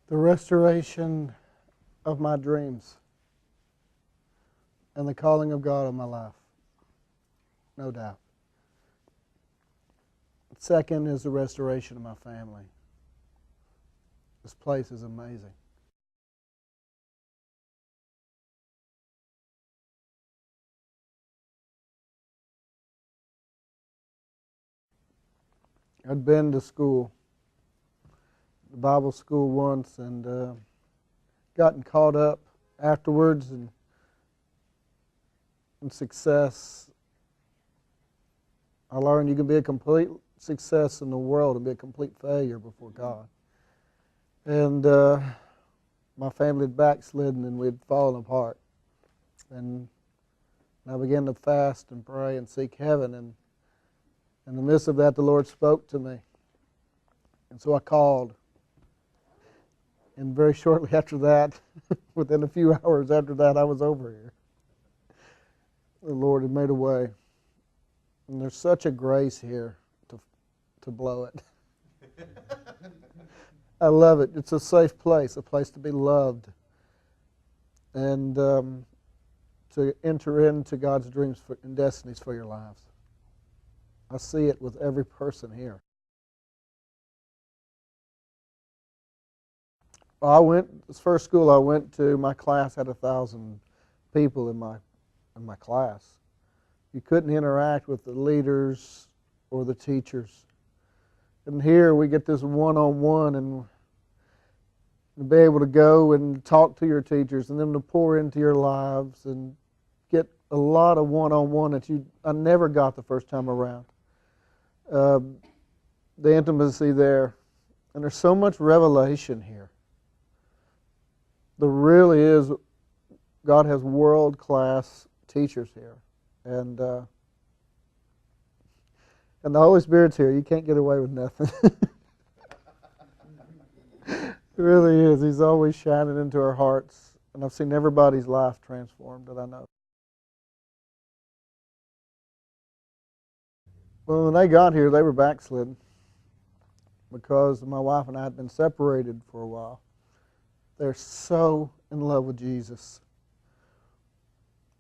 The restoration of my dreams and the calling of God on my life, no doubt. Second is the restoration of my family. This place is amazing. I'd been to school, the Bible school once, and gotten caught up afterwards in success. I learned you can be a complete success in the world and be a complete failure before God. And my family had backslidden and we'd fallen apart. And I began to fast and pray and seek heaven. And in the midst of that, the Lord spoke to me. And so I called. And very shortly after that, within a few hours after that, I was over here. The Lord had made a way. And there's such a grace here to blow it. I love it. It's a safe place, a place to be loved. And to enter into God's dreams and destinies for your lives. I see it with every person here. This first school I went to, my class had 1,000 people in my class. You couldn't interact with the leaders or the teachers. And here we get this one-on-one and be able to go and talk to your teachers and them to pour into your lives and get a lot of one-on-one that I never got the first time around. The intimacy there. And there's so much revelation here. There really is, God has world-class teachers here. And the Holy Spirit's here. You can't get away with nothing. It really is. He's always shining into our hearts. And I've seen everybody's life transformed that I know. Well, when they got here, they were backslidden because my wife and I had been separated for a while. They're so in love with Jesus.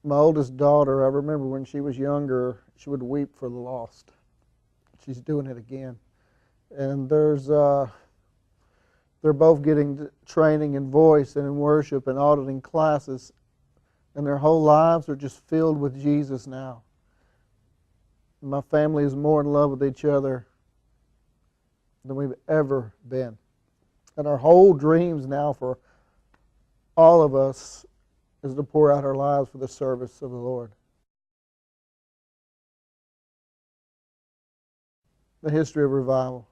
My oldest daughter, I remember when she was younger, she would weep for the lost. She's doing it again. And they're both getting training in voice and in worship and auditing classes, and their whole lives are just filled with Jesus now. My family is more in love with each other than we've ever been. And our whole dreams now for all of us is to pour out our lives for the service of the Lord. The history of revival.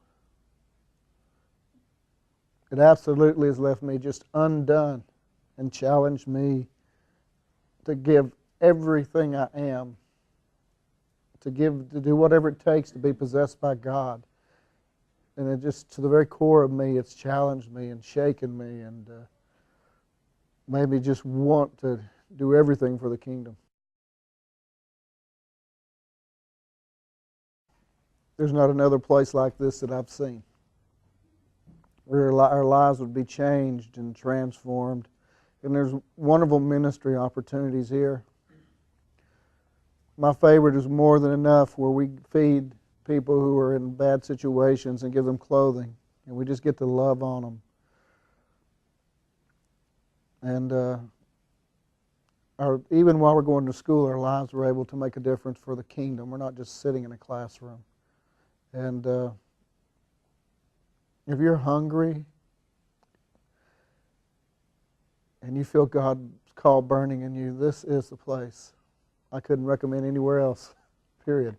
It absolutely has left me just undone and challenged me to give everything I am, to do whatever it takes to be possessed by God. And it just, to the very core of me, it's challenged me and shaken me and made me just want to do everything for the kingdom. There's not another place like this that I've seen, where our lives would be changed and transformed. And there's wonderful ministry opportunities here. My favorite is More Than Enough, where we feed people who are in bad situations and give them clothing. And we just get to love on them. And even while we're going to school, our lives were able to make a difference for the kingdom. We're not just sitting in a classroom. And if you're hungry and you feel God's call burning in you, this is the place. I couldn't recommend anywhere else, period.